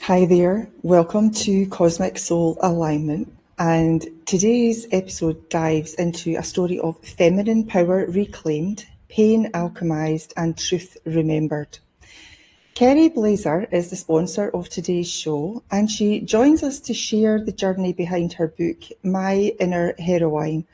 Hi there, welcome to Cosmic Soul Alignment. And today's episode dives into a story of feminine power reclaimed, pain alchemized, and truth remembered. Kerry Blazer is the sponsor of today's show, and she joins us to share the journey behind her book, My Inner Heroine,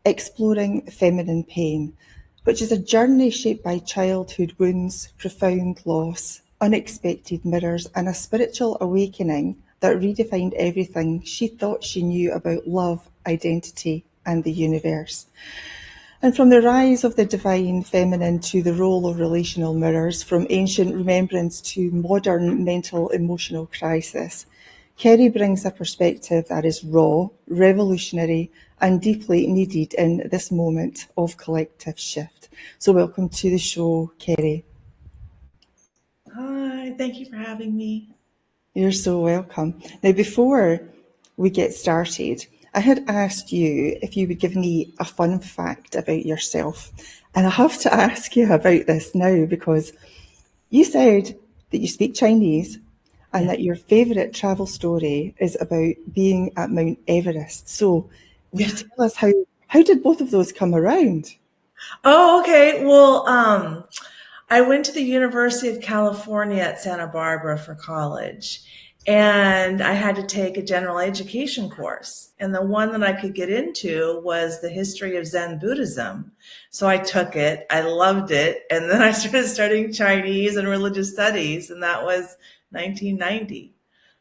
Exploring Feminine Pain, which is a journey shaped by childhood wounds, profound loss, unexpected mirrors, and a spiritual awakening that redefined everything she thought she knew about love, identity, and the universe. And from the rise of the divine feminine to the role of relational mirrors, from ancient remembrance to modern mental emotional crisis, Kerry brings a perspective that is raw, revolutionary, and deeply needed in this moment of collective shift. So, welcome to the show, Kerry. Hi, thank you for having me. You're so welcome. Now, before we get started, I had asked you if you would give me a fun fact about yourself. And I have to ask you about this now because you said that you speak Chinese and Yeah. that your favourite travel story is about being at Mount Everest. So, will you Yeah. tell us how did both of those come around? Oh, okay. Well, I went to the University of California at Santa Barbara for college, and I had to take a general education course. And the one that I could get into was the history of Zen Buddhism. So I took it, I loved it, and then I started studying Chinese and religious studies, and that was 1990.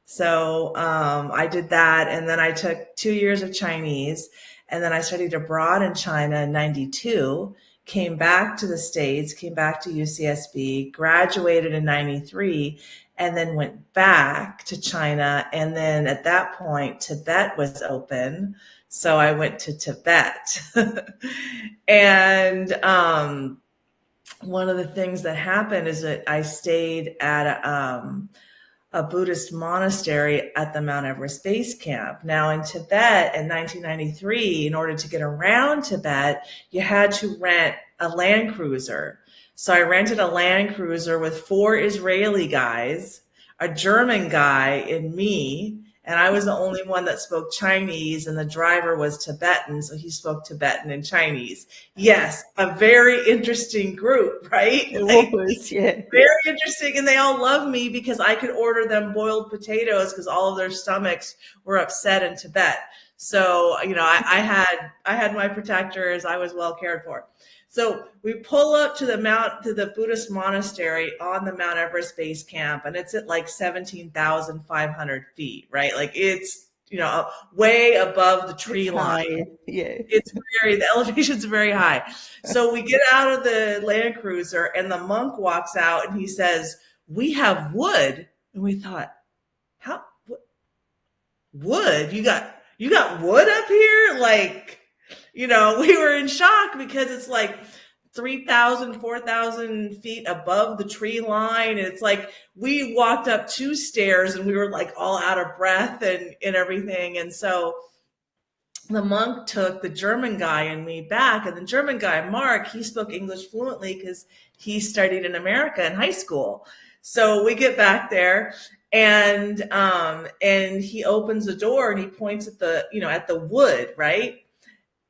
So I did that, and then I took 2 years of Chinese, and then I studied abroad in China in 92, came back to the States, came back to UCSB, graduated in 93, and then went back to China. And then at that point, Tibet was open. So I went to Tibet. and one of the things that happened is that I stayed at a Buddhist monastery at the Mount Everest base camp. Now, in Tibet in 1993, in order to get around Tibet, you had to rent a Land Cruiser. So I rented a Land Cruiser with 4 Israeli guys, a German guy, and me. And I was the only one that spoke Chinese, and the driver was Tibetan, so he spoke Tibetan and Chinese. Yes, a very interesting group, right? It Like, was, yeah. very interesting, and they all love me because I could order them boiled potatoes because all of their stomachs were upset in Tibet. So I had my protectors. I was well cared for. So we pull up to the Buddhist monastery on the Mount Everest base camp, and it's at like 17,500 feet, right? Like it's way above the It's tree line. high, yeah. The elevation's very high. So we get out of the Land Cruiser and the monk walks out and he says, "We have wood." And we thought, "How wood? You got wood up here?" Like, we were in shock because it's like 3,000, 4,000 feet above the tree line. And it's like we walked up 2 stairs and we were like all out of breath and everything. And so the monk took the German guy and me back. And the German guy, Mark, he spoke English fluently because he studied in America in high school. So we get back there, and he opens the door and he points at the wood, right?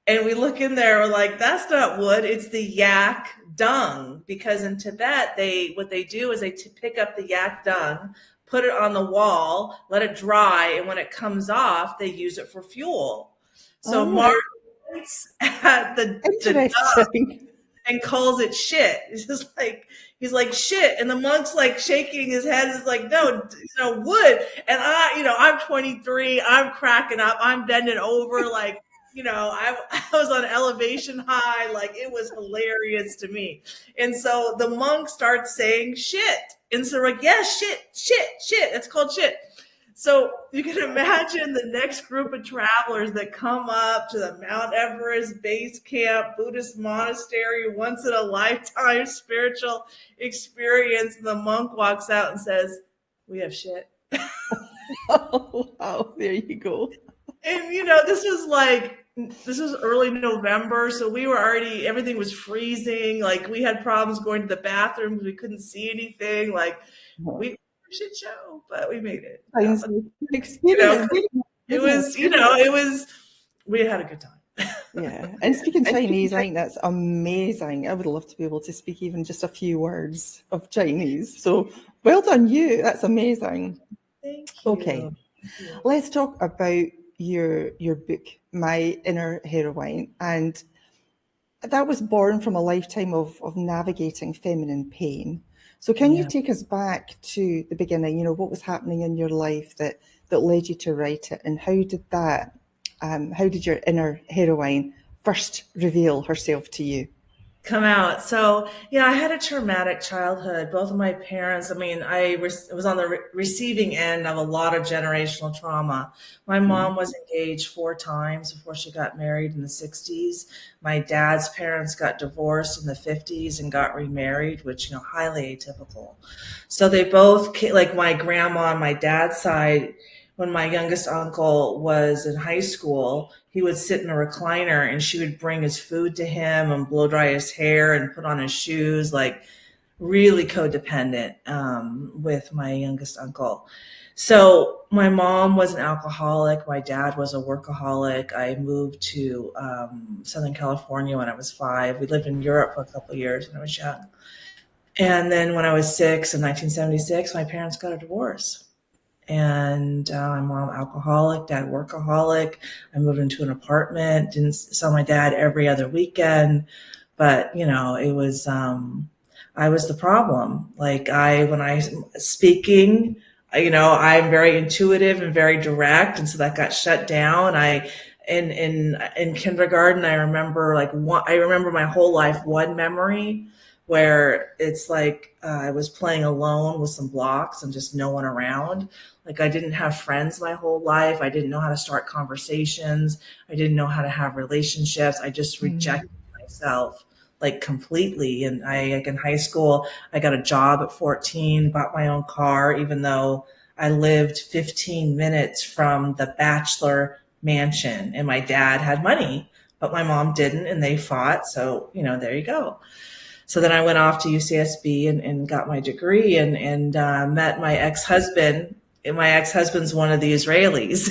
And we look in there, we're like, that's not wood, it's the yak dung. Because in Tibet, what they do is they pick up the yak dung, put it on the wall, let it dry, and when it comes off, they use it for fuel. So All Mark right, looks at the dung interesting. and calls it shit. It's just like he's like shit, and the monk's like shaking his head. Is like, no, wood. And I'm 23. I'm cracking up. I'm bending over like. I was on elevation high, like it was hilarious to me. And so the monk starts saying shit. And so we're like, yeah, shit, shit, shit. It's called shit. So you can imagine the next group of travelers that come up to the Mount Everest base camp, Buddhist monastery, once in a lifetime spiritual experience. And the monk walks out and says, "We have shit." Oh, wow, there you go. And this was early November, so we were already, everything was freezing. Like we had problems going to the bathroom because we couldn't see anything. Like Uh-huh. we shit show, but we made it. Sounds like an You know, experience. it Goodness. was, it was, we had a good time. Yeah. And speaking Chinese, I think that's amazing. I would love to be able to speak even just a few words of Chinese. So well done you. That's amazing. Thank Okay. you. Thank you. Let's talk about your book, My Inner Heroine. And that was born from a lifetime of navigating feminine pain. So can you Yeah. take us back to the beginning? What was happening in your life that led you to write it, and how did your inner heroine first reveal herself to you? Come out. So, yeah, I had a traumatic childhood. Both of my parents, I mean, was on the receiving end of a lot of generational trauma. My mom was engaged 4 times before she got married in the 60s. My dad's parents got divorced in the 50s and got remarried, which, highly atypical. So they both, like my grandma on my dad's side, when my youngest uncle was in high school, he would sit in a recliner and she would bring his food to him and blow dry his hair and put on his shoes, like really codependent with my youngest uncle. So my mom was an alcoholic. My dad was a workaholic. I moved to Southern California when I was 5. We lived in Europe for a couple of years when I was young. And then when I was 6 in 1976, my parents got a divorce. And my mom alcoholic, dad workaholic. I moved into an apartment, didn't saw my dad every other weekend, but it was I was the problem. Like when I speaking, I'm very intuitive and very direct, and so that got shut down. In kindergarten, I remember I remember my whole life one memory where it's like I was playing alone with some blocks and just no one around. Like I didn't have friends my whole life. I didn't know how to start conversations. I didn't know how to have relationships. I just rejected myself like completely. And like in high school, I got a job at 14, bought my own car, even though I lived 15 minutes from the bachelor mansion and my dad had money, but my mom didn't and they fought. So, there you go. So then I went off to UCSB and got my degree and met my ex-husband. And my ex-husband's one of the Israelis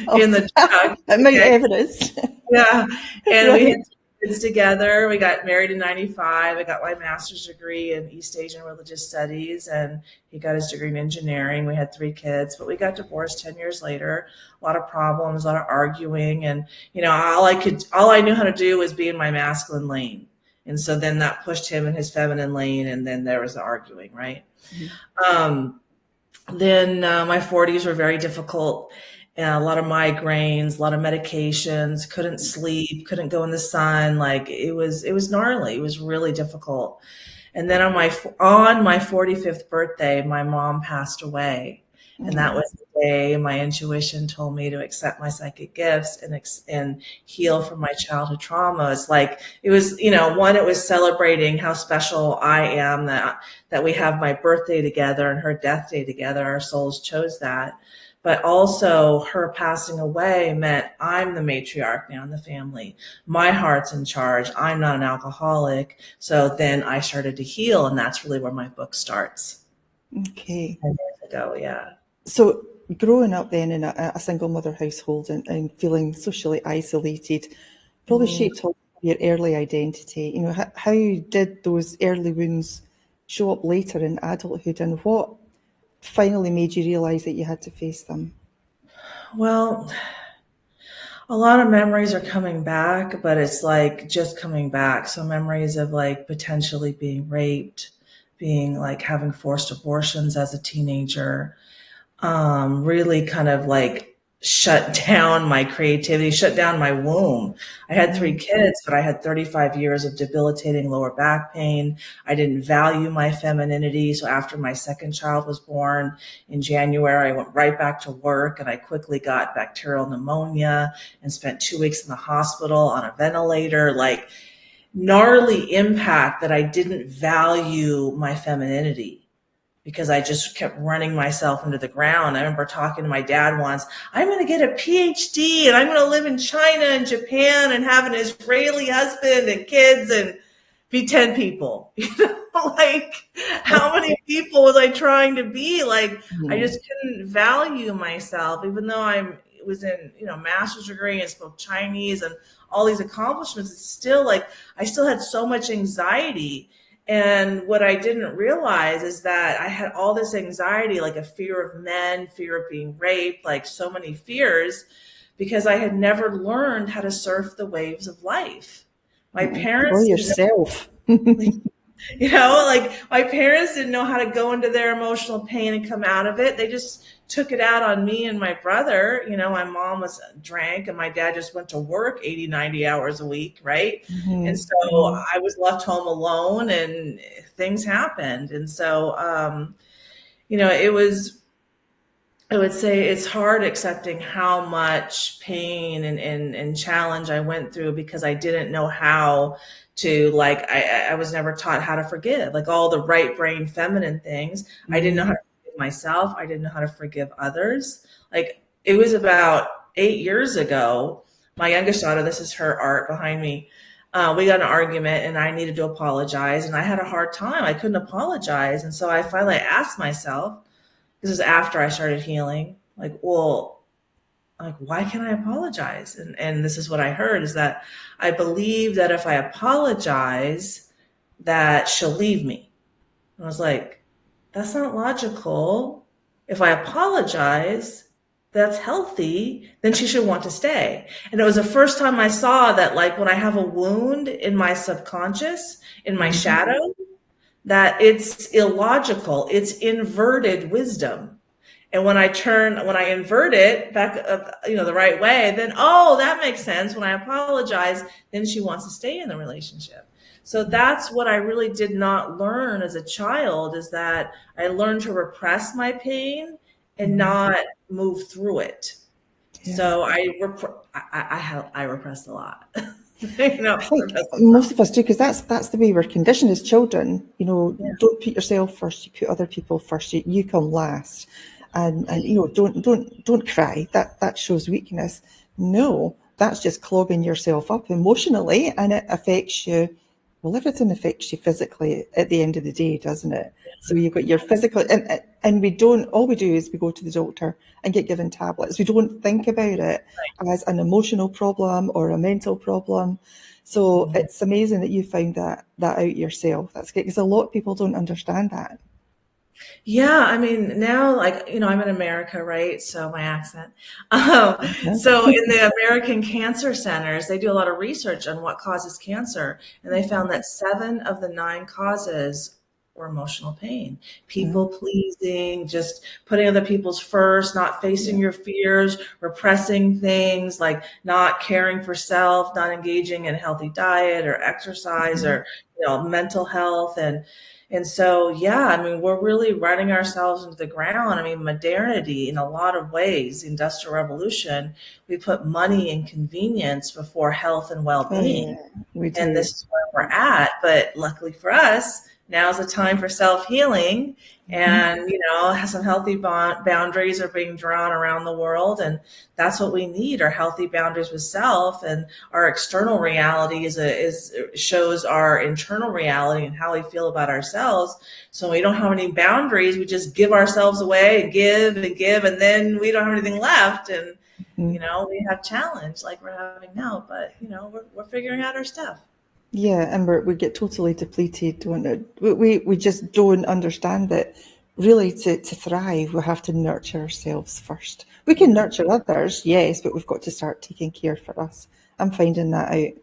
Oh, in the truck. Mount Okay. Everest. Yeah. And we Right. had kids together. We got married in 95. I got my master's degree in East Asian religious studies and he got his degree in engineering. We had 3 kids, but we got divorced 10 years later. A lot of problems, a lot of arguing. And, all I knew how to do was be in my masculine lane. And so then that pushed him in his feminine lane. And then there was the arguing, right? Um, then my 40s were very difficult. A lot of migraines, a lot of medications, couldn't sleep, couldn't go in the sun. Like it was gnarly. It was really difficult. And then on my 45th birthday, my mom passed away. And that was the day my intuition told me to accept my psychic gifts and heal from my childhood traumas. Like it was, one, it was celebrating how special I am that we have my birthday together and her death day together. Our souls chose that. But also her passing away meant I'm the matriarch now in the family. My heart's in charge. I'm not an alcoholic. So then I started to heal, and that's really where my book starts. Okay. 10 years ago, yeah. So growing up then in a single mother household and feeling socially isolated probably shaped your early identity. How did those early wounds show up later in adulthood, and what finally made you realise that you had to face them? Well, a lot of memories are coming back, but it's like just coming back. So memories of like potentially being raped, being like having forced abortions as a teenager, really kind of like shut down my creativity, shut down my womb. I had 3 kids, but I had 35 years of debilitating lower back pain. I didn't value my femininity. So after my second child was born in January, I went right back to work and I quickly got bacterial pneumonia and spent 2 weeks in the hospital on a ventilator, like gnarly impact that I didn't value my femininity because I just kept running myself into the ground. I remember talking to my dad once, I'm going to get a PhD and I'm going to live in China and Japan and have an Israeli husband and kids. And be 10 people. Like, how many people was I trying to be? Like, I Mhm. just couldn't value myself, even though I was in, master's degree and spoke Chinese and all these accomplishments. It's still like, I still had so much anxiety. And what I didn't realize is that I had all this anxiety, like a fear of men, fear of being raped, like so many fears, because I had never learned how to surf the waves of life. My Or parents didn't yourself. know, like my parents didn't know how to go into their emotional pain and come out of it. They just took it out on me and my brother. My mom was drank and my dad just went to work 80, 90 hours a week, right? And Mhm. so I was left home alone and things happened. And so, it was, I would say it's hard accepting how much pain and challenge I went through because I didn't know how to, like, I was never taught how to forgive, like all the right brain feminine things. I didn't know how Mhm. to forgive myself. I didn't know how to forgive others. Like, it was about 8 years ago. My youngest daughter, this is her art behind me. We got in an argument and I needed to apologize and I had a hard time. I couldn't apologize. And so I finally asked myself, this is after I started healing. Like, well, like, why can't I apologize? And this is what I heard is that I believe that if I apologize, that she'll leave me. And I was like, that's not logical. If I apologize, that's healthy, then she should want to stay. And it was the first time I saw that, like, when I have a wound in my subconscious, in my Mhm. shadow, that it's illogical. It's inverted wisdom. And when I invert it back, the right way, then, oh, that makes sense. When I apologize, then she wants to stay in the relationship. So that's what I really did not learn as a child, is that I learned to repress my pain and Mhm. not move through it. Yeah. So I repressed a lot. I think Repressed a lot. most of us do because that's the way we're conditioned as children. Yeah. Don't put yourself first. You put other people first. You come last, and don't cry. That shows weakness. No, that's just clogging yourself up emotionally, and it affects you. Well, everything affects you physically at the end of the day, doesn't it? So you've got your physical, and we don't. All we do is we go to the doctor and get given tablets. We don't think about it as an emotional problem or a mental problem. So Mhm. it's amazing that you found that out yourself. That's good because a lot of people don't understand that. Yeah, I mean, now, like, I'm in America, right? So my accent. Yeah. So in the American cancer centers, they do a lot of research on what causes cancer, and they found that 7 of the 9 causes were emotional pain, Yeah. people pleasing, just putting other people's first, not facing Yeah. your fears, repressing things, like not caring for self, not engaging in a healthy diet or exercise Mhm. or, mental health. And so, yeah, I mean, we're really running ourselves into the ground. I mean, modernity, in a lot of ways, the Industrial Revolution, we put money and convenience before health and well Oh yeah, being. we And do. this is where we're at. But luckily for us, now's the time for self healing. Mhm. And, some healthy boundaries are being drawn around the world. And that's what we need, are healthy boundaries with self. And our external reality is shows our internal reality and how we feel about ourselves. So we don't have any boundaries. We just give ourselves away and give and give. And then we don't have anything left. And, Mhm. we have challenge like we're having now. But, we're figuring out our stuff. Yeah, and we get totally depleted, don't it? We just don't understand that really to thrive, we have to nurture ourselves first. We can Yeah. nurture others, yes, but we've got to start taking care for us. I'm finding that out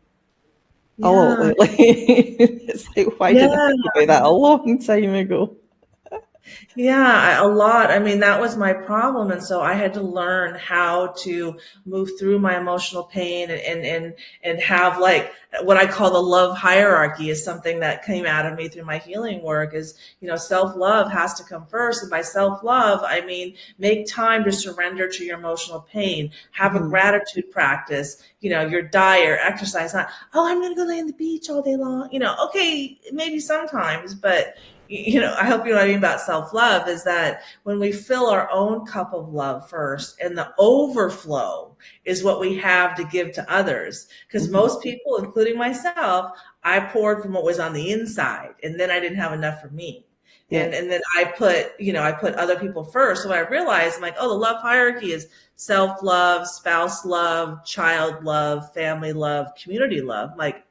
a lot Yeah. lately. It's like, why didn't I Yeah. think about that a long time ago? Yeah, a lot. I mean, that was my problem. And so I had to learn how to move through my emotional pain and have, like, what I call the love hierarchy, is something that came out of me through my healing work. Is, self-love has to come first. And by self-love, I mean, make time to surrender to your emotional pain, have a Mhm. gratitude practice, your diet or exercise, not, oh, I'm going to go lay on the beach all day long. Okay, maybe sometimes, but I hope you know what I mean about self-love is that when we fill our own cup of love first, and the overflow is what we have to give to others. Because Mhm. most people, including myself, I poured from what was on the inside, and then I didn't have enough for me. Yeah. And then I put other people first. So when I realized, I'm like, oh, the love hierarchy is self-love, spouse love, child love, family love, community love. Like,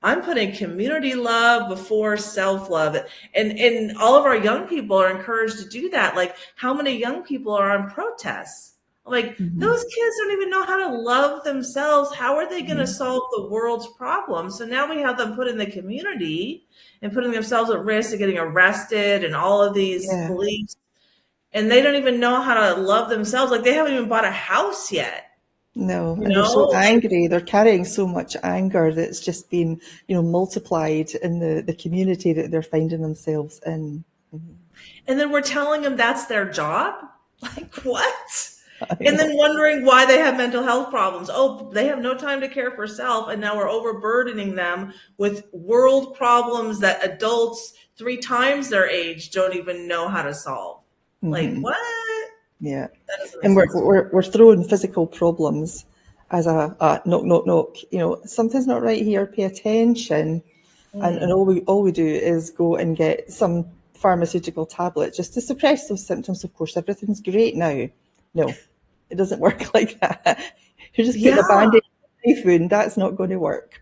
I'm putting community love before self-love. And all of our young people are encouraged to do that. Like, how many young people are on protests? Like, Mhm. those kids don't even know how to love themselves. How are they going to Mhm. solve the world's problems? So now we have them put in the community and putting themselves at risk of getting arrested and all of these Yeah. beliefs. And they don't even know how to love themselves. Like, they haven't even bought a house yet. No, You and they're so know, angry. They're carrying so much anger that's just been, multiplied in the community that they're finding themselves in. Mhm. and then we're telling them that's their job. Like, what? I And then know. wondering why they have mental health problems. Oh, they have no time to care for self, and now we're overburdening them with world problems that adults 3 times their age don't even know how to solve. Like, Hmm. what? Yeah. That doesn't make And we're, sense to me. we're, we're throwing physical problems as a knock, knock, knock. Something's not right here, pay attention. And Mm. all we do is go and get some pharmaceutical tablet just to suppress those symptoms. Of course, everything's great now. No, it doesn't work like that. You're just putting Yeah. a band-aid on a knife wound. That's not going to work.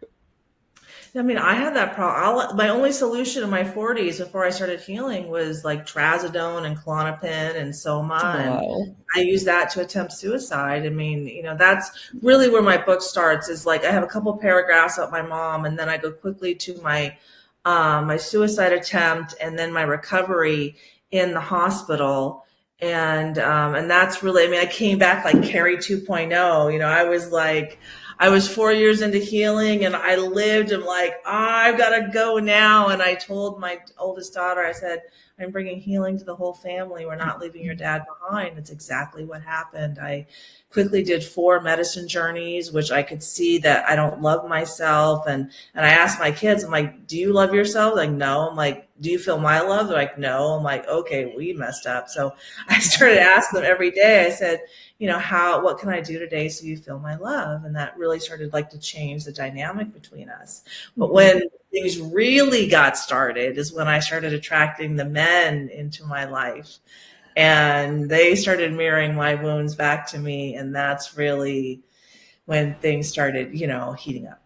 I mean, I had that problem. My only solution in my 40s before I started healing was like trazodone and Klonopin and Soma, and Wow. I used that to attempt suicide. I mean, that's really where my book starts. Is like I have a couple paragraphs about my mom, and then I go quickly to my suicide attempt, and then my recovery in the hospital. And that's really, I mean, I came back like Kerry 2.0. I was 4 years into healing, and I lived. I'm like, I've got to go now. And I told my oldest daughter, I said, I'm bringing healing to the whole family. We're not leaving your dad behind. It's exactly what happened. I quickly did 4 medicine journeys, which I could see that I don't love myself. And I asked my kids, I'm like, do you love yourself? Like, no. I'm like, do you feel my love? They're like, no. I'm like, okay, we messed up. So I started asking them every day. I said, what can I do today so you feel my love? And that really started like to change the dynamic between us. But Hmm. when things really got started is when I started attracting the men into my life, and they started mirroring my wounds back to me. And that's really when things started, heating up.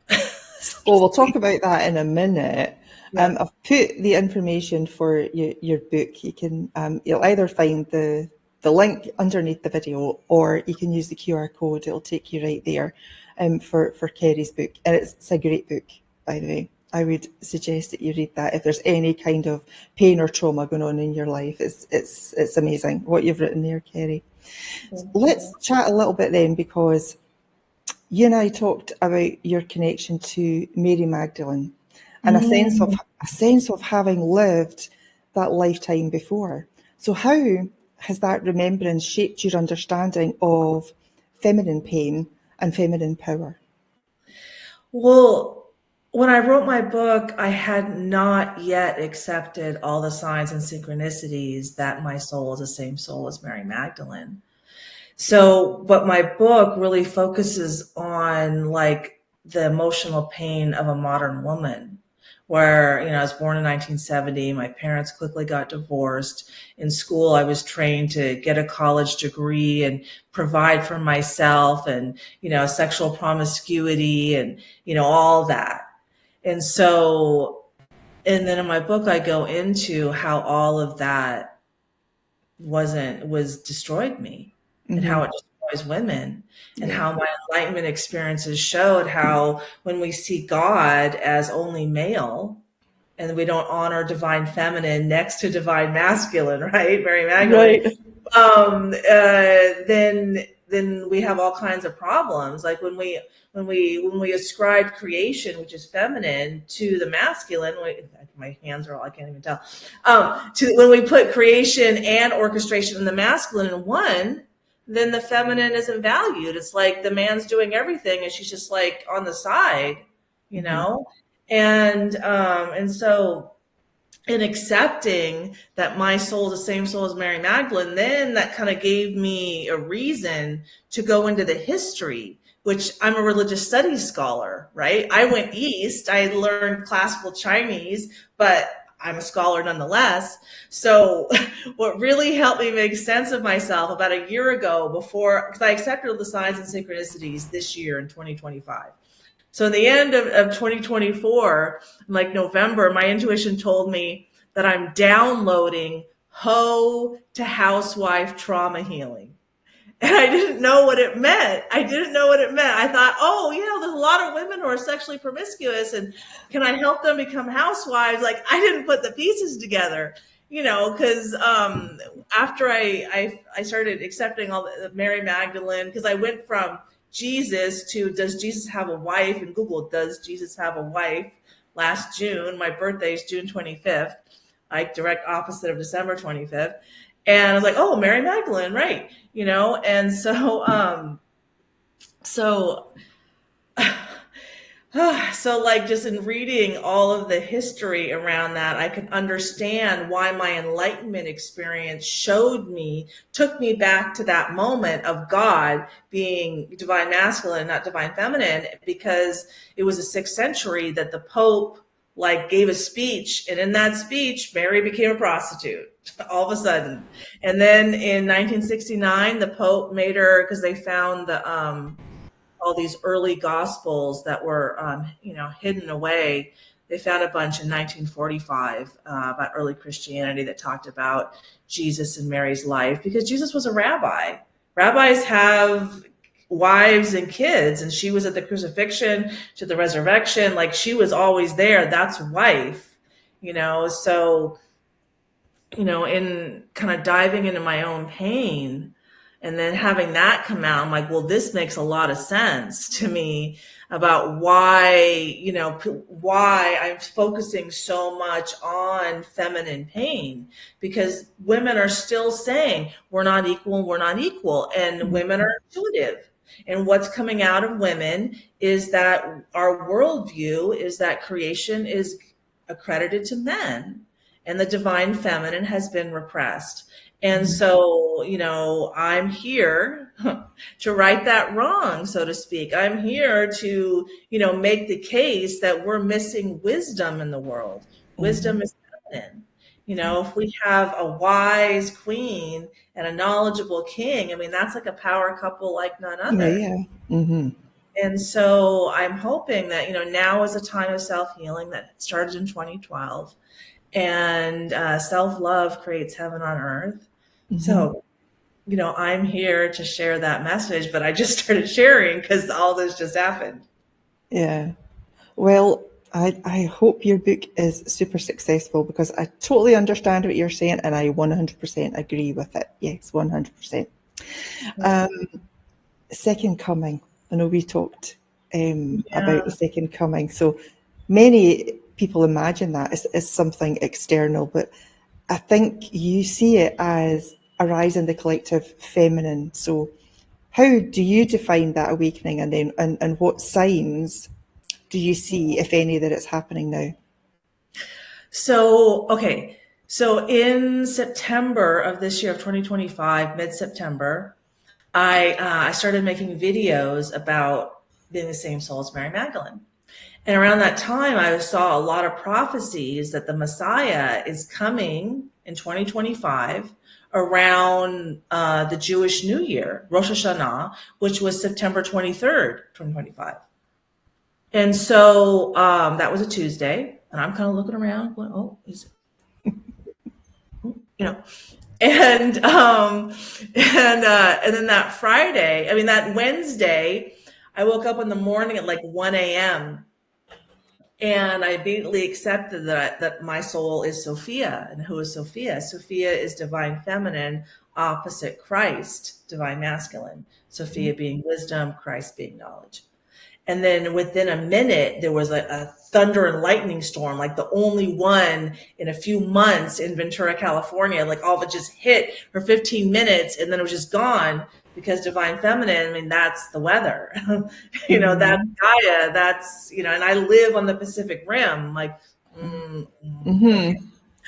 Well, we'll talk about that in a minute. Yeah. I've put the information for your book. You'll either find the link underneath the video, or you can use the QR code. It'll take you right there, for Kerry's book. And it's a great book, by the way. I would suggest that you read that if there's any kind of pain or trauma going on in your life. It's amazing what you've written there, Kerry. Thank Let's you. chat a little bit then, because you and I talked about your connection to Mary Magdalene and Mm. a sense of having lived that lifetime before. So how has that remembrance shaped your understanding of feminine pain and feminine power? Well, when I wrote my book, I had not yet accepted all the signs and synchronicities that my soul is the same soul as Mary Magdalene. So, but my book really focuses on like the emotional pain of a modern woman. Where, I was born in 1970. My parents quickly got divorced. In school, I was trained to get a college degree and provide for myself, and, sexual promiscuity and, all that. And so, and then in my book, I go into how all of that was destroyed me, and how Hmm. it destroys women, and Yeah. how my enlightenment experiences showed how when we see God as only male and we don't honor divine feminine next to divine masculine, right? Mary Magdalene, Right. then we have all kinds of problems. Like when we ascribe creation, which is feminine, to the masculine. My hands are all, I can't even tell. To when we put creation and orchestration in the masculine in one, then the feminine isn't valued. It's like the man's doing everything, and she's just like on the side, you Hmm. know. And so in accepting that my soul is the same soul as Mary Magdalene, then that kind of gave me a reason to go into the history, which I'm a religious studies scholar, right? I went east, I learned classical Chinese, but I'm a scholar nonetheless. So what really helped me make sense of myself about a year ago, before, because I accepted the signs and synchronicities this year in 2025. So in the end of 2024, like November, my intuition told me that I'm downloading Ho to Housewife Trauma Healing. And I didn't know what it meant. I didn't know what it meant. I thought, oh, there's a lot of women who are sexually promiscuous, and can I help them become housewives? Like, I didn't put the pieces together, because after I started accepting all the Mary Magdalene, because I went from Jesus to does Jesus have a wife, and Google does Jesus have a wife last June. My birthday is June 25th, like direct opposite of December 25th. And I was like, oh, Mary Magdalene, right? And so so like just in reading all of the history around that, I could understand why my enlightenment experience took me back to that moment of God being divine masculine, not divine feminine, because it was the 6th century that the Pope like gave a speech, and in that speech Mary became a prostitute all of a sudden. And then in 1969 the Pope made her, because they found all these early gospels that were hidden away. They found a bunch in 1945 about early Christianity that talked about Jesus and Mary's life, because Jesus was a rabbi. Rabbis have wives and kids, and she was at the crucifixion to the resurrection. Like, she was always there. That's wife. So in kind of diving into my own pain and then having that come out, I'm like, well, this makes a lot of sense to me about why I'm focusing so much on feminine pain, because women are still saying we're not equal, and women are intuitive. And what's coming out of women is that our worldview is that creation is accredited to men, and the divine feminine has been repressed. And so, I'm here to right that wrong, so to speak. I'm here to, make the case that we're missing wisdom in the world. Wisdom is feminine. If we have a wise queen and a knowledgeable king, I mean, that's like a power couple like none other. Yeah. Mm-hmm. And so I'm hoping that, now is a time of self-healing that started in 2012. And self-love creates heaven on earth. So, I'm here to share that message, but I just started sharing because all this just happened. Yeah. Well, I hope your book is super successful, because I totally understand what you're saying and I 100% agree with it. Yes, 100%. Second coming. I know we talked about the second coming. So many people imagine that as something external, but I think you see it as a rise in the collective feminine. So how do you define that awakening, and then and what signs do you see, if any, that it's happening now? So, okay. So in September of this year of 2025, mid-September, I started making videos about being the same soul as Mary Magdalene. And around that time, I saw a lot of prophecies that the Messiah is coming in 2025 around the Jewish New Year, Rosh Hashanah, which was September 23rd, 2025. And so that was a Tuesday. And I'm kind of looking around going, oh, is it? And then that Friday, I mean, that Wednesday, I woke up in the morning at like 1 a.m. and I immediately accepted that my soul is Sophia. And who is Sophia? Sophia is divine feminine, opposite Christ, divine masculine. Sophia being wisdom, Christ being knowledge. And then within a minute, there was a thunder and lightning storm, like the only one in a few months in Ventura, California. Like, all of it just hit for 15 minutes and then it was just gone, because divine feminine, I mean, that's the weather. That's Gaia. That's, and I live on the Pacific Rim. Like, okay.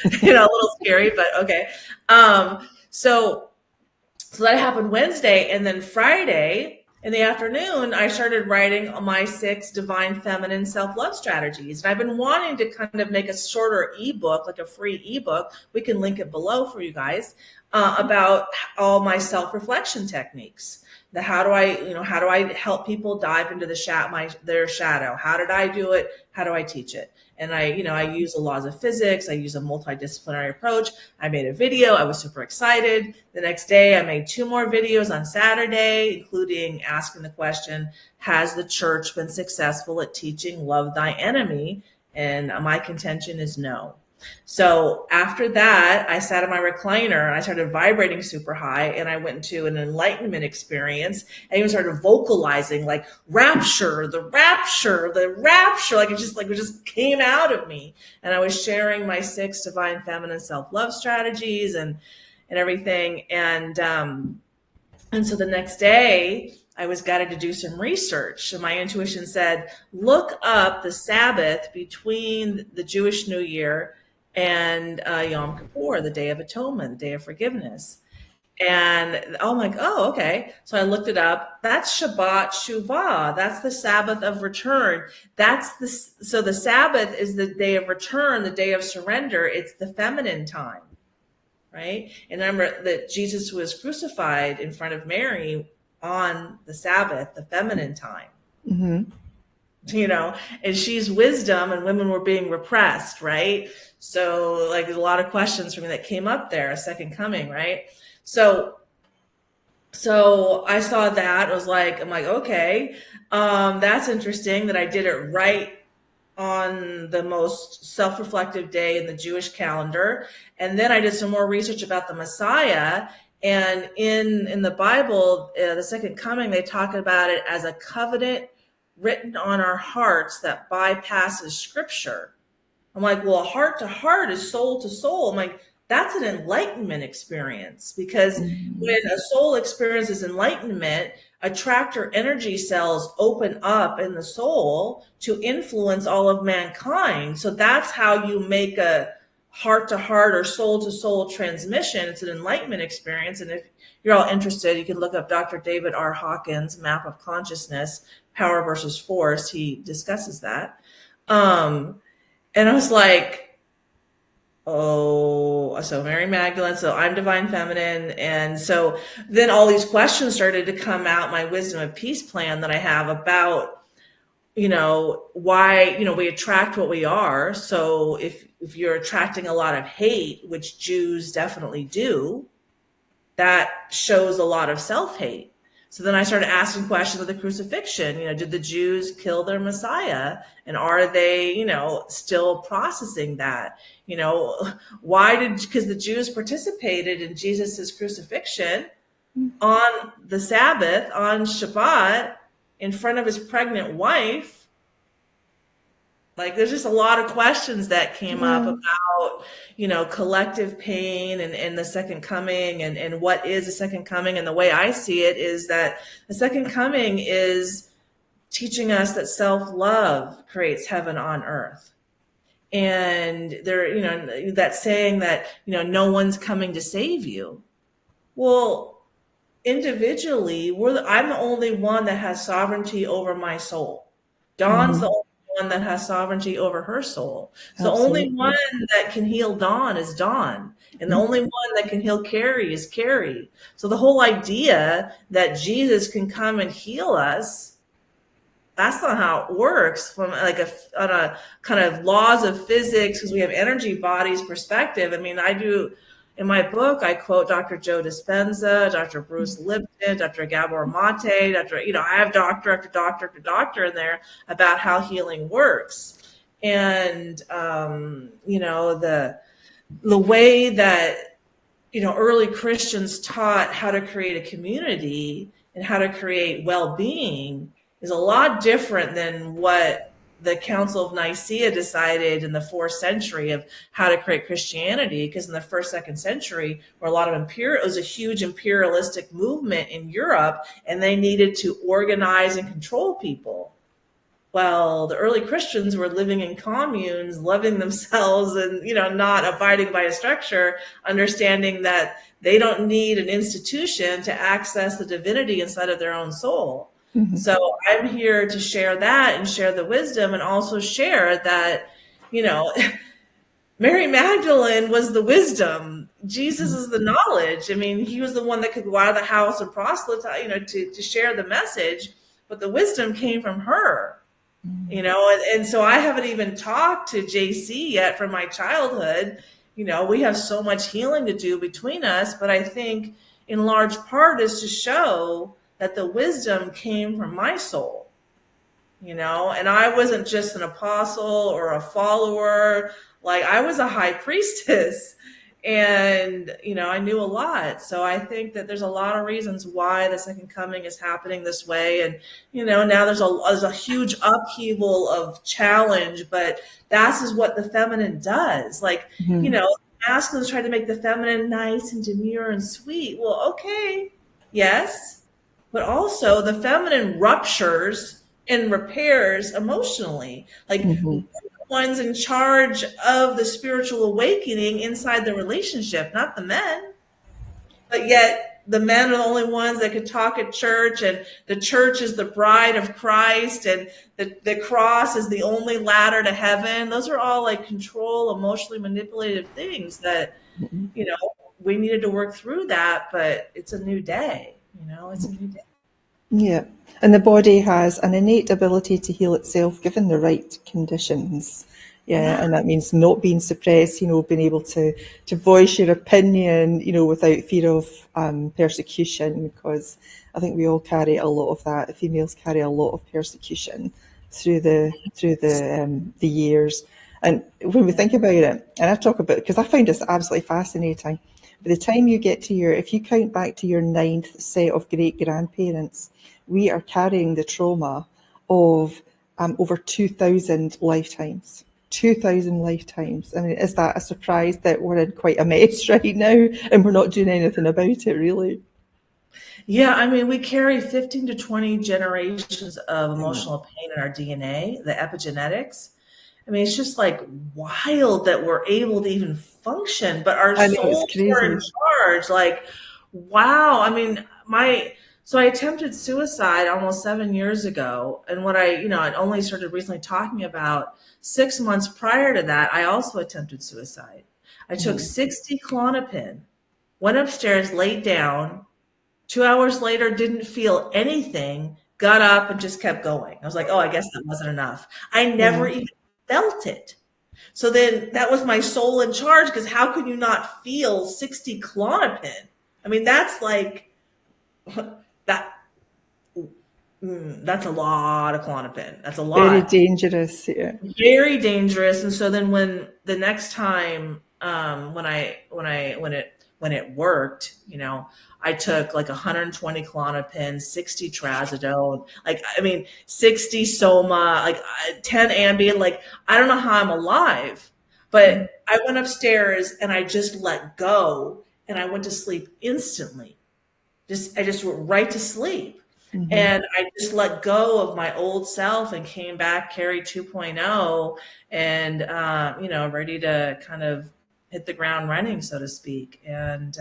a little scary, but okay. So that happened Wednesday, and then Friday in the afternoon, I started writing my 6 divine feminine self-love strategies. And I've been wanting to kind of make a shorter ebook, like a free ebook. We can link it below for you guys, about all my self-reflection techniques. How do I help people dive into their shadow? How did I do it? How do I teach it? And I use the laws of physics. I use a multidisciplinary approach. I made a video. I was super excited. The next day, I made 2 more videos on Saturday, including asking the question, has the church been successful at teaching love thy enemy? And my contention is no. So after that, I sat in my recliner and I started vibrating super high, and I went into an enlightenment experience. I even started vocalizing like rapture, the rapture, the rapture. Like it just came out of me. And I was sharing my 6 divine feminine self-love strategies and everything. And so the next day, I was guided to do some research. And my intuition said, look up the Sabbath between the Jewish New Year and Yom Kippur, the Day of Atonement, the Day of Forgiveness. And I'm like, oh, okay. So I looked it up. That's Shabbat Shuvah. That's the Sabbath of return. So the Sabbath is the day of return, the day of surrender. It's the feminine time, right? And remember that Jesus was crucified in front of Mary on the Sabbath, the feminine time. Mm-hmm. And she's wisdom, and women were being repressed, right? So like there's a lot of questions for me that came up there, a second coming, right? So I saw that. I'm like, okay, that's interesting that I did it right on the most self-reflective day in the Jewish calendar. And then I did some more research about the Messiah. And in the Bible, the second coming, they talk about it as a covenant written on our hearts that bypasses scripture. I'm like, well, heart to heart is soul to soul. I'm like, that's an enlightenment experience, because when a soul experiences enlightenment, attractor energy cells open up in the soul to influence all of mankind. So that's how you make a heart to heart or soul to soul transmission. It's an enlightenment experience. And if you're all interested, you can look up Dr. David R. Hawkins' Map of Consciousness, Power versus Force. He discusses that. And I was like, oh, so Mary Magdalene, so I'm divine feminine. And so then all these questions started to come out, my wisdom of peace plan that I have about, why, we attract what we are. So if you're attracting a lot of hate, which Jews definitely do, that shows a lot of self-hate. So then I started asking questions of the crucifixion. Did the Jews kill their Messiah? And are they, still processing that? Because the Jews participated in Jesus's crucifixion on the Sabbath, on Shabbat, in front of his pregnant wife. Like, there's just a lot of questions that came up about, collective pain and the second coming and what is the second coming. And the way I see it is that the second coming is teaching us that self-love creates heaven on earth. And that saying that, no one's coming to save you. Well, individually, I'm the only one that has sovereignty over my soul. Dawn's the only one that has sovereignty over her soul. So the only one that can heal Dawn is Dawn. And the only one that can heal Kerry is Kerry. So the whole idea that Jesus can come and heal us, that's not how it works from on a kind of laws of physics, because we have energy bodies perspective. I mean, in my book, I quote Dr. Joe Dispenza, Dr. Bruce Lipton, Dr. Gabor Mate, I have doctor after doctor after doctor in there about how healing works. And, the way that, early Christians taught how to create a community and how to create well-being is a lot different than what the Council of Nicaea decided in the 4th century of how to create Christianity. Because in the 1st, 2nd century, where a lot of it was a huge imperialistic movement in Europe, and they needed to organize and control people. Well, the early Christians were living in communes, loving themselves and, not abiding by a structure, understanding that they don't need an institution to access the divinity inside of their own soul. Mm-hmm. So I'm here to share that and share the wisdom and also share that, you know, Mary Magdalene was the wisdom. Jesus is the knowledge. I mean, he was the one that could go out of the house and proselytize, to share the message, but the wisdom came from her. And so I haven't even talked to JC yet from my childhood. We have so much healing to do between us, but I think in large part is to show that the wisdom came from my soul, and I wasn't just an apostle or a follower. Like, I was a high priestess and, I knew a lot. So I think that there's a lot of reasons why the second coming is happening this way. And, now there's a huge upheaval of challenge, but that's is what the feminine does. Like, Mm-hmm. masculines try to make the feminine nice and demure and sweet. Well, okay. Yes. But also the feminine ruptures and repairs emotionally. Like, we're Mm-hmm. the ones in charge of the spiritual awakening inside the relationship, not the men. But yet the men are the only ones that could talk at church, and the church is the bride of Christ, and the cross is the only ladder to heaven. Those are all like control, emotionally manipulative things that, you know, we needed to work through that, but it's a new day. It's a new day. Yeah. And the body has an innate ability to heal itself given the right conditions. Yeah, Yeah. and that means not being suppressed, being able to voice your opinion, without fear of persecution, because I think we all carry a lot of that. Females carry a lot of persecution through the years. And when we think about it, and I talk about, because I find this absolutely fascinating, by the time you get to if you count back to your ninth set of great grandparents, we are carrying the trauma of over 2,000 lifetimes. 2,000 lifetimes. I mean, is that a surprise that we're in quite a mess right now and we're not doing anything about it, really? Yeah, I mean, we carry 15 to 20 generations of I know. emotional pain in our DNA, the epigenetics. I mean, it's just like wild that we're able to even function, but our I know, it's souls are in crazy. charge. Like, wow. I mean, so I attempted suicide almost 7 years ago. And I only started recently talking about 6 months prior to that, I also attempted suicide. I took Mhm. 60 Klonopin, went upstairs, laid down. 2 hours later, didn't feel anything, got up and just kept going. I was like, oh, I guess that wasn't enough. I never Yeah. even felt it. So then that was my soul in charge, because how could you not feel 60 Klonopin? I mean, that's like that. That's a lot of Klonopin. That's a Very lot. dangerous. Yeah. Very dangerous. And so then when the next time when it worked, I took like 120 Klonopin, 60 trazodone, like, I mean, 60 soma, like 10 ambien. Like, I don't know how I'm alive, but I went upstairs and I just let go and I went to sleep instantly. I just went right to sleep. Mm-hmm. And I just let go of my old self and came back Kerry 2.0, and, ready to kind of hit the ground running, so to speak. And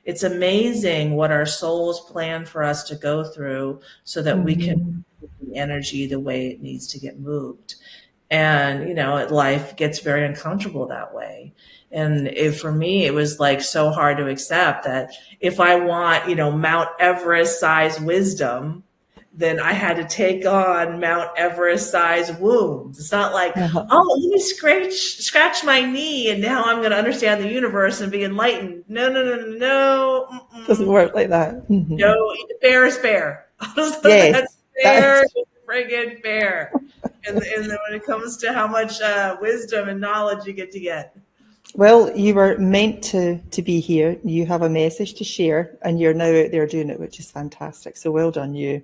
it's amazing what our souls plan for us to go through so that we can Mm-hmm. move the energy the way it needs to get moved. And, life gets very uncomfortable that way. And for me, it was like so hard to accept that if I want, Mount Everest size wisdom, then I had to take on Mount Everest size wounds. It's not like, Uh-huh. oh, let me scratch my knee and now I'm going to understand the universe and be enlightened. No, no, no, no, no. Doesn't Mm-mm. work like that. Mm-hmm. No, fair is fair. That's Yes, that fair is. is friggin' fair. And then when it comes to how much wisdom and knowledge you get to get. Well, you were meant to be here. You have a message to share, and you're now out there doing it, which is fantastic. So well done, you.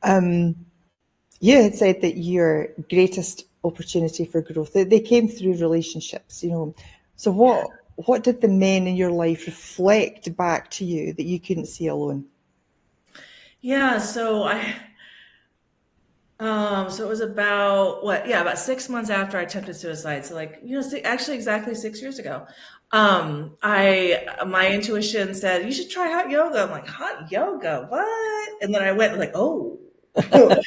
You had said that your greatest opportunity for growth, they came through relationships. So Yeah. what did the men in your life reflect back to you that you couldn't see alone? Yeah. So So it was about about 6 months after I attempted suicide. So like, actually exactly 6 years ago. My intuition said, you should try hot yoga. I'm like, hot yoga, what? And then I went like, oh, I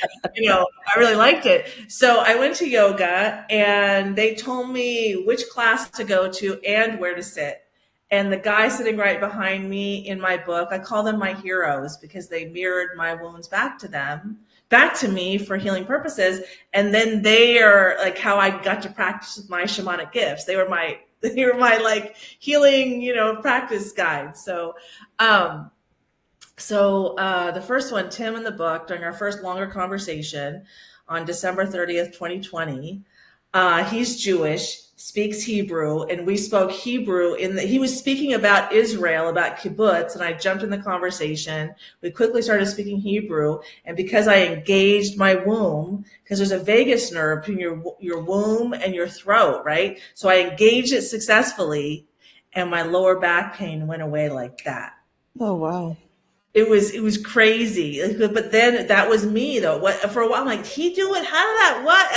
really liked it. So I went to yoga and they told me which class to go to and where to sit. And the guy sitting right behind me in my book, I call them my heroes because they mirrored my wounds back to me for healing purposes. And then they are like how I got to practice with my shamanic gifts. They were my like healing, practice guides. The first one, Tim in the book, during our first longer conversation on December 30th, 2020, he's Jewish, speaks Hebrew, and we spoke Hebrew. He was speaking about Israel, about kibbutz, and I jumped in the conversation. We quickly started speaking Hebrew, and because I engaged my womb, because there's a vagus nerve between your womb and your throat, right? So I engaged it successfully, and my lower back pain went away like that. Oh, wow. It was crazy. But then that was me though. What for a while I'm like, he do it? How did that? What?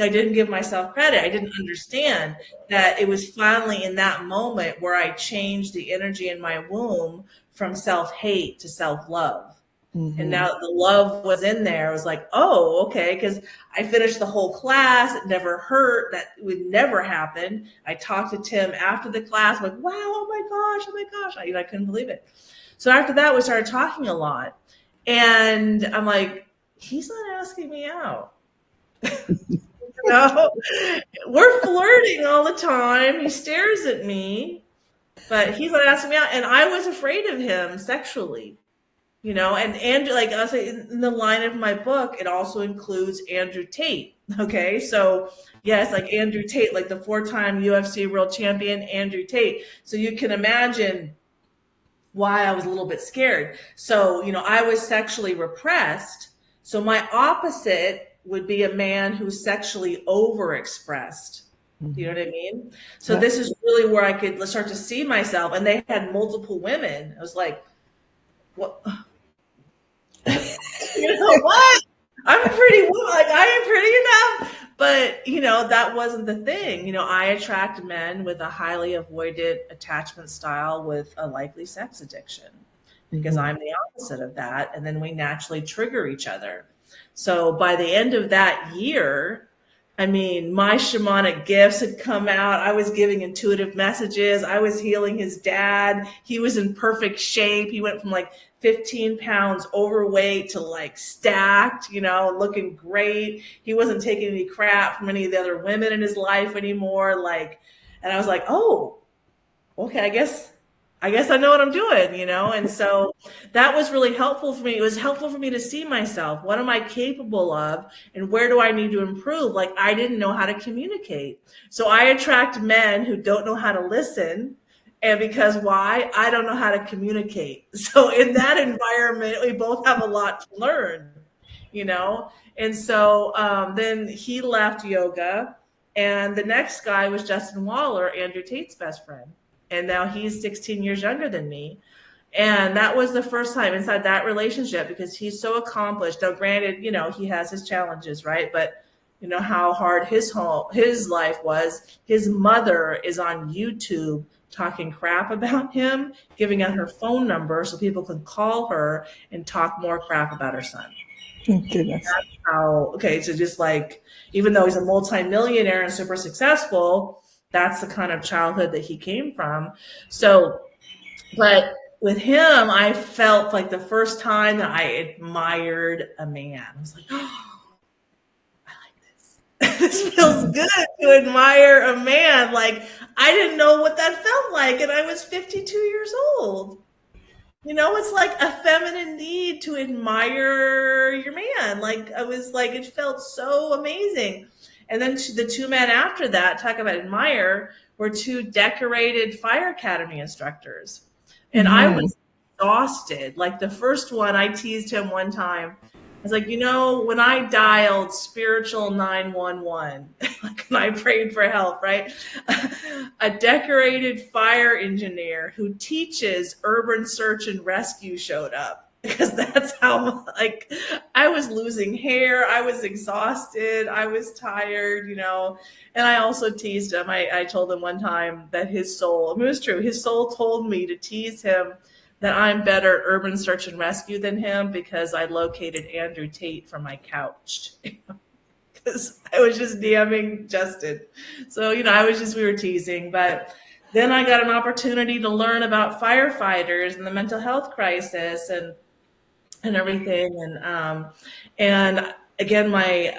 I didn't give myself credit. I didn't understand that it was finally in that moment where I changed the energy in my womb from self-hate to self-love. And Mm-hmm. now the love was in there. I was like, oh, okay, because I finished the whole class. It never hurt. That would never happen. I talked to Tim after the class, I'm like, wow, oh my gosh. I couldn't believe it. So after that, we started talking a lot. And I'm like, he's not asking me out. know? We're flirting all the time. He stares at me, but he's not asking me out. And I was afraid of him sexually. And Andrew, like I say in the line of my book, it also includes Andrew Tate. Okay. So yes, like Andrew Tate, like the 4-time UFC world champion, Andrew Tate. So you can imagine why I was a little bit scared. So, I was sexually repressed. So my opposite would be a man who's sexually overexpressed. Do you know what I mean? So Yeah. this is really where I could start to see myself. And they had multiple women. I was like, what? What? I'm a pretty woman. Like I am pretty enough. But, that wasn't the thing. I attract men with a highly avoided attachment style with a likely sex addiction because Mm-hmm. I'm the opposite of that. And then we naturally trigger each other. So by the end of that year, I mean, my shamanic gifts had come out. I was giving intuitive messages. I was healing his dad. He was in perfect shape. He went from like 15 pounds overweight to like stacked, looking great. He wasn't taking any crap from any of the other women in his life anymore. And I was like, oh, okay, I guess I know what I'm doing, And so that was really helpful for me. It was helpful for me to see myself. What am I capable of? And where do I need to improve? Like I didn't know how to communicate. So I attract men who don't know how to listen. And because why? I don't know how to communicate. So in that environment, we both have a lot to learn, you know? And so then he left yoga. And the next guy was Justin Waller, Andrew Tate's best friend. And now he's 16 years younger than me. And that was the first time inside that relationship because he's so accomplished. Now, granted, he has his challenges, right? But you know how hard his life was. His mother is on YouTube talking crap about him, giving out her phone number so people can call her and talk more crap about her son. Oh, goodness. So just like, even though he's a multimillionaire and super successful, that's the kind of childhood that he came from. So, but with him, I felt like the first time that I admired a man. I was like, oh, I like this. This feels good to admire a man. Like, I didn't know what that felt like. And I was 52 years old. It's like a feminine need to admire your man. Like I was like, it felt so amazing. And then the two men after that, talk about admire, were two decorated fire academy instructors. And I Mm-hmm. was exhausted. Like the first one, I teased him one time. I was like, when I dialed spiritual 911, like when I prayed for help, right? A decorated fire engineer who teaches urban search and rescue showed up. because that's how, like, I was losing hair, I was exhausted, I was tired, and I also teased him. I told him one time that his soul, I mean, it was true, his soul told me to tease him that I'm better at urban search and rescue than him because I located Andrew Tate from my couch. Because I was just DMing Justin. So, we were teasing. But then I got an opportunity to learn about firefighters and the mental health crisis and everything. And again, I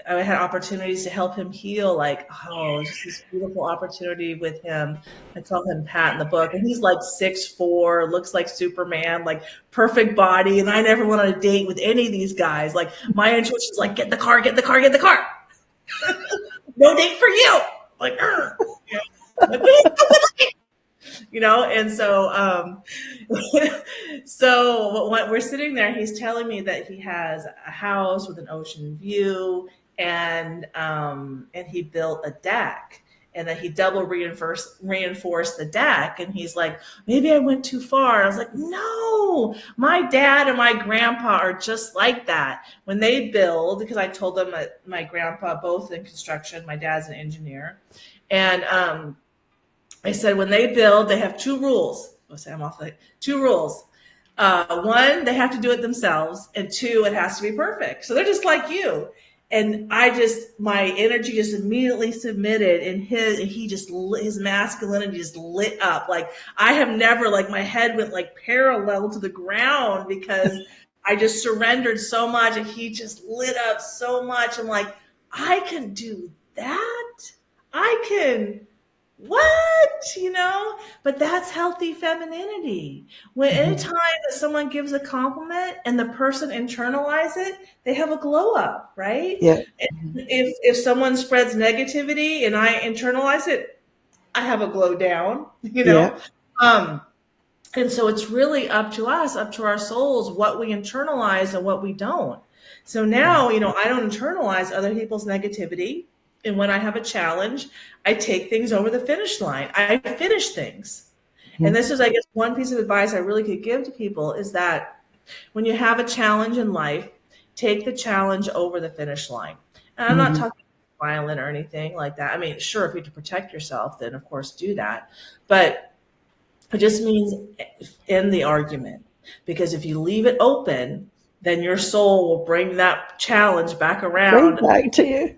had opportunities to help him heal, like, just this beautiful opportunity with him. I call him Pat in the book, and he's like 6'4", looks like Superman, like perfect body. And I never went on a date with any of these guys. Like, my intuition is like, get the car, get the car, get the car. No date for you. Like, and so when we're sitting there, he's telling me that he has a house with an ocean view, and he built a deck, and that he double reinforced the deck. And he's like, maybe I went too far. I was like, no, my dad and my grandpa are just like that. When they build, because I told them that my grandpa, both in construction, my dad's an engineer, and I said, when they build, they have two rules. Two rules. One, they have to do it themselves. And two, it has to be perfect. So they're just like you. And my energy just immediately submitted, and his masculinity just lit up. Like, I have never, like, my head went like parallel to the ground because I just surrendered so much, and he just lit up so much. I'm like, I can do that. I can, what? But that's healthy femininity. When anytime that someone gives a compliment and the person internalize it, they have a glow up, right? Yeah. If someone spreads negativity and I internalize it, I have a glow down, Yeah. And so it's really up to us, up to our souls, what we internalize and what we don't. So now, I don't internalize other people's negativity. And when I have a challenge, I take things over the finish line. I finish things. And this is, I guess, one piece of advice I really could give to people is that when you have a challenge in life, take the challenge over the finish line. And I'm not talking violent or anything like that. I mean, sure, if you have to protect yourself, then of course do that. But it just means end the argument. Because if you leave it open, then your soul will bring that challenge back around. Right back to you.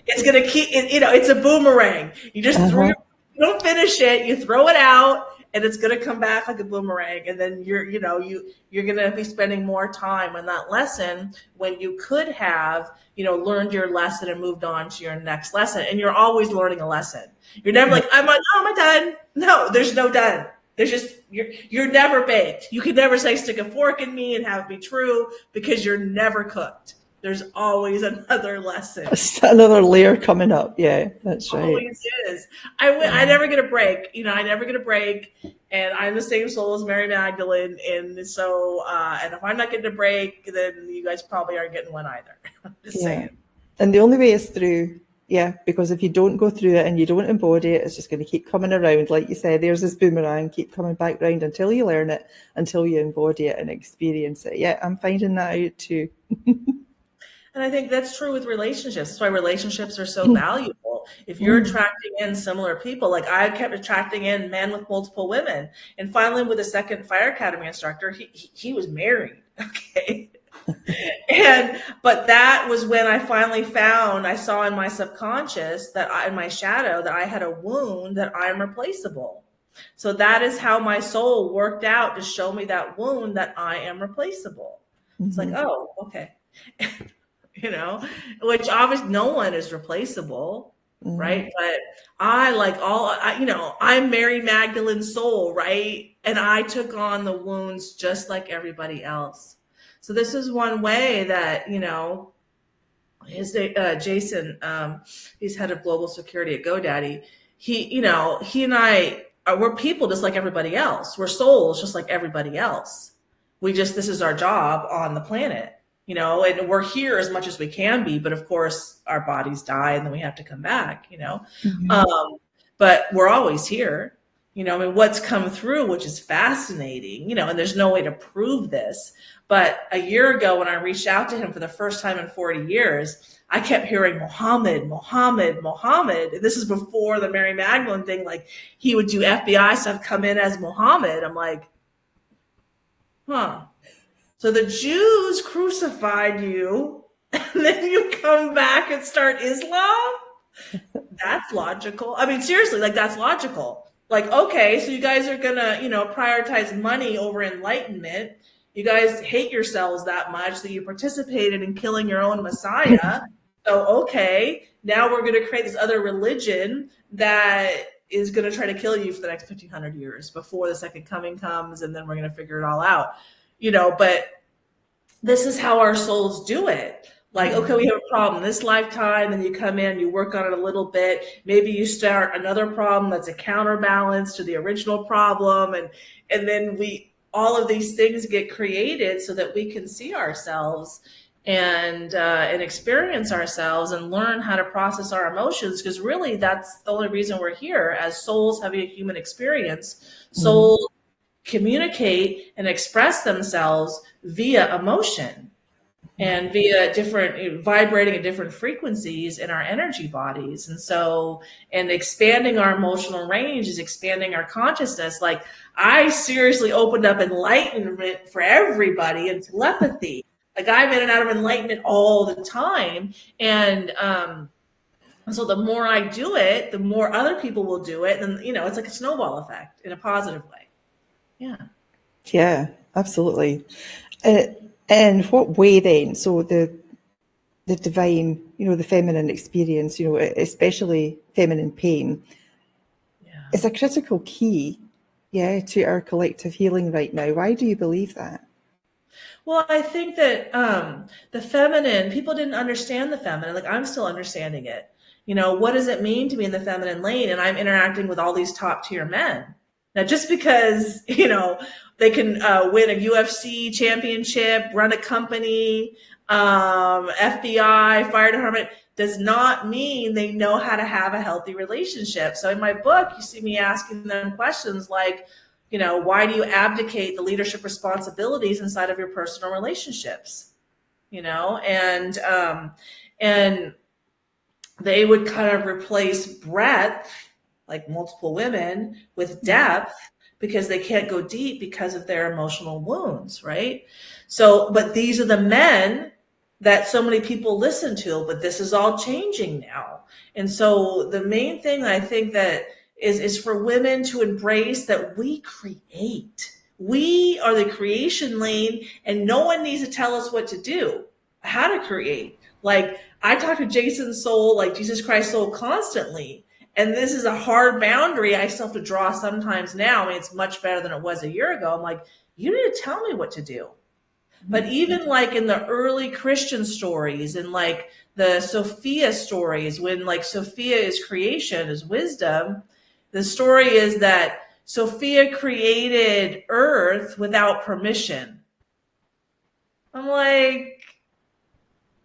It's going to keep, it's a boomerang. You just you don't finish it, you throw it out, and it's going to come back like a boomerang. And then you're going to be spending more time on that lesson when you could have, learned your lesson and moved on to your next lesson. And you're always learning a lesson. You're never like, am I done? No, there's no done. There's just, you're never baked. You can never say stick a fork in me and have it be true because you're never cooked. There's always another lesson. Another layer coming up. Yeah, that's right. Always is. I never get a break. I never get a break. And I'm the same soul as Mary Magdalene. And so, and if I'm not getting a break, then you guys probably aren't getting one either. I'm just saying. And the only way is through, because if you don't go through it and you don't embody it, it's just going to keep coming around. Like you said, there's this boomerang, keep coming back round until you learn it, until you embody it and experience it. Yeah, I'm finding that out too. And I think that's true with relationships. That's why relationships are so valuable. If you're attracting in similar people, like I kept attracting in men with multiple women. And finally, with a second fire academy instructor, he was married. Okay. But that was when I finally I saw in my subconscious in my shadow, that I had a wound that I'm replaceable. So that is how my soul worked out to show me that wound that I am replaceable. It's like, oh, okay. Which obviously no one is replaceable, right? But I'm Mary Magdalene's soul, right? And I took on the wounds just like everybody else. So this is one way that, Jason, he's head of global security at GoDaddy. He and we're people just like everybody else. We're souls just like everybody else. This is our job on the planet. And we're here as much as we can be, but of course our bodies die and then we have to come back, but we're always here. I mean, what's come through, which is fascinating, and there's no way to prove this. But a year ago, when I reached out to him for the first time in 40 years, I kept hearing Muhammad, Muhammad, Muhammad. And this is before the Mary Magdalene thing. Like, he would do FBI stuff, come in as Muhammad. I'm like, huh. So the Jews crucified you, and then you come back and start Islam? That's logical. I mean, seriously, like, that's logical. Like, okay, so you guys are gonna, prioritize money over enlightenment. You guys hate yourselves that much that you participated in killing your own Messiah. So, okay, now we're gonna create this other religion that is gonna try to kill you for the next 1,500 years before the second coming comes, and then we're gonna figure it all out. But this is how our souls do it. Like, okay, we have a problem this lifetime, and you come in, you work on it a little bit. Maybe you start another problem that's a counterbalance to the original problem, and then all of these things get created so that we can see ourselves and experience ourselves and learn how to process our emotions. Because really, that's the only reason we're here as souls having a human experience. Souls communicate and express themselves via emotion and via different vibrating at different frequencies in our energy bodies. And expanding our emotional range is expanding our consciousness. Like, I seriously opened up enlightenment for everybody and telepathy. Like, I'm in and out of enlightenment all the time. And so the more I do it, the more other people will do it. And, it's like a snowball effect in a positive way. Yeah. Yeah, absolutely. In what way then? So the divine, the feminine experience, especially feminine pain, is a critical key, to our collective healing right now. Why do you believe that? Well, I think that the feminine, people didn't understand the feminine. Like, I'm still understanding it. What does it mean to be in the feminine lane? And I'm interacting with all these top tier men. Now, just because, they can win a UFC championship, run a company, FBI, fire department, does not mean they know how to have a healthy relationship. So in my book, you see me asking them questions like, why do you abdicate the leadership responsibilities inside of your personal relationships? And they would kind of replace breadth, like multiple women, with depth, because they can't go deep because of their emotional wounds, right? So, but these are the men that so many people listen to, but this is all changing now. And so the main thing I think that is for women to embrace that we create. We are the creation lane, and no one needs to tell us what to do, how to create. Like, I talk to Jason's soul, like Jesus Christ's soul, constantly. And this is a hard boundary I still have to draw sometimes now. I mean, it's much better than it was a year ago. I'm like, you need to tell me what to do. But even like in the early Christian stories and like the Sophia stories, when like Sophia is creation, is wisdom, the story is that Sophia created Earth without permission. I'm like,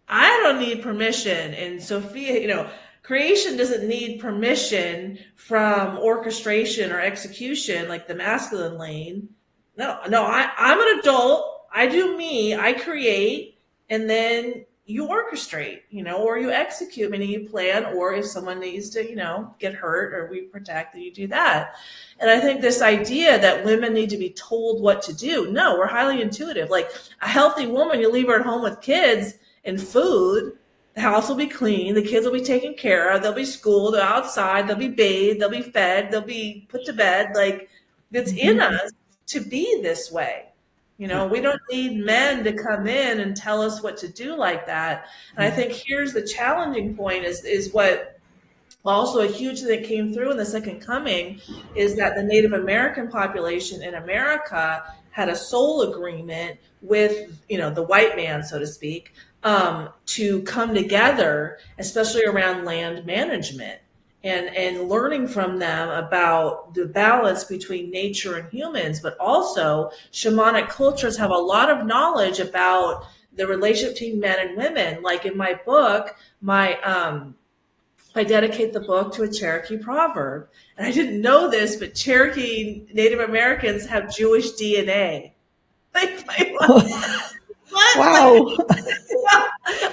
I don't need permission. And Sophia, creation doesn't need permission from orchestration or execution like the masculine lane. No, I'm an adult. I do me. I create, and then you orchestrate, or you execute, meaning you plan, or if someone needs to, get hurt or we protect, then you do that. And I think this idea that women need to be told what to do. No, we're highly intuitive. Like, a healthy woman, you leave her at home with kids and food. The house will be clean. The kids will be taken care of. They'll be schooled. They're outside. They'll be bathed. They'll be fed. They'll be put to bed. Like, it's in us to be this way. We don't need men to come in and tell us what to do like that. And I think here's the challenging point is what also a huge thing that came through in the second coming is that the Native American population in America had a soul agreement with, the white man, so to speak, to come together, especially around land management and learning from them about the balance between nature and humans. But also shamanic cultures have a lot of knowledge about the relationship between men and women. Like in my book, my I dedicate the book to a Cherokee proverb. And I didn't know this, but Cherokee Native Americans have Jewish DNA. Like what? Like, Wow.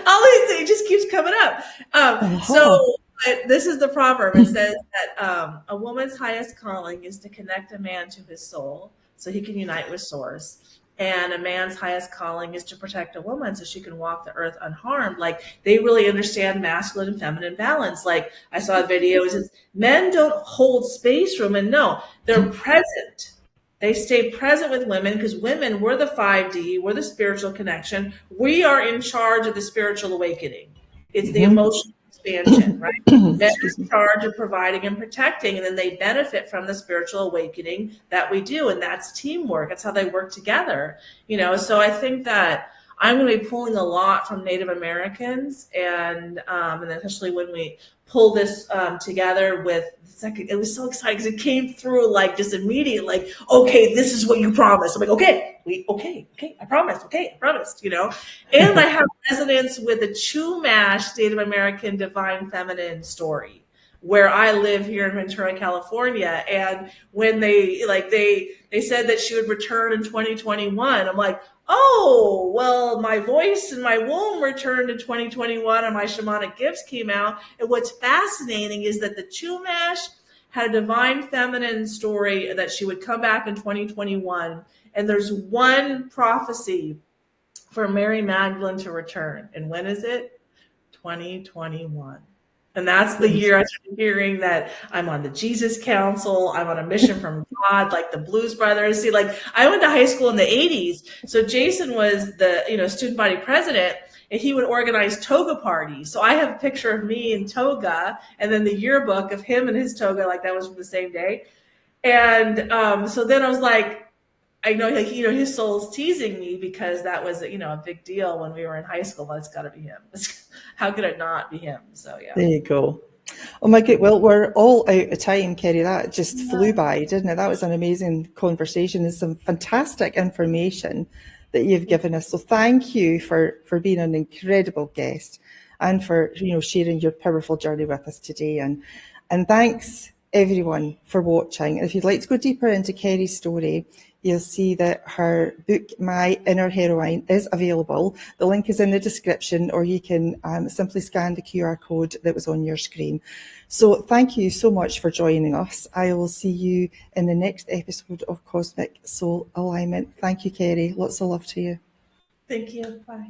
all these things just keeps coming up. Uh-huh. But this is the proverb. It says that a woman's highest calling is to connect a man to his soul so he can unite with source. And a man's highest calling is to protect a woman so she can walk the earth unharmed. Like they really understand masculine and feminine balance. Like I saw a video, it says men don't hold space for women. No, they're present. They stay present with women because women, we're the 5D, we're the spiritual connection. We are in charge of the spiritual awakening. It's the emotional expansion, right? Men are Excuse in me. charge of providing and protecting, and then they benefit from the spiritual awakening that we do. And that's teamwork. That's how they work together. So I think that I'm going to be pulling a lot from Native Americans, and especially when we pull this together with the second, it was so exciting because it came through like just immediate, like, okay, this is what you promised. I'm like, okay, I promised, I promised, And I have resonance with the Chumash Native American Divine Feminine story where I live here in Ventura, California. And when they said that she would return in 2021, I'm like, oh, well, my voice and my womb returned in 2021 and my shamanic gifts came out. And what's fascinating is that the Chumash had a divine feminine story that she would come back in 2021. And there's one prophecy for Mary Magdalene to return. And when is it? 2021. And that's the year I started hearing that I'm on the Jesus Council. I'm on a mission from God, like the Blues Brothers. See, like I went to high school in the 80s. So Jason was the, student body president, and he would organize toga parties. So I have a picture of me in toga and then the yearbook of him and his toga, like that was from the same day. And so then I was like, I know, like, his soul's teasing me because that was, a big deal when we were in high school. Well, it's got to be him. How could it not be him? So, yeah. There you go. Oh my God, well, we're all out of time, Kerry. That just flew by, didn't it? That was an amazing conversation and some fantastic information that you've given us. So thank you for being an incredible guest and for sharing your powerful journey with us today. And thanks everyone for watching. And if you'd like to go deeper into Kerry's story, you'll see that her book, My Inner Heroine, is available. The link is in the description, or you can simply scan the QR code that was on your screen. So thank you so much for joining us. I will see you in the next episode of Cosmic Soul Alignment. Thank you, Kerry. Lots of love to you. Thank you. Bye.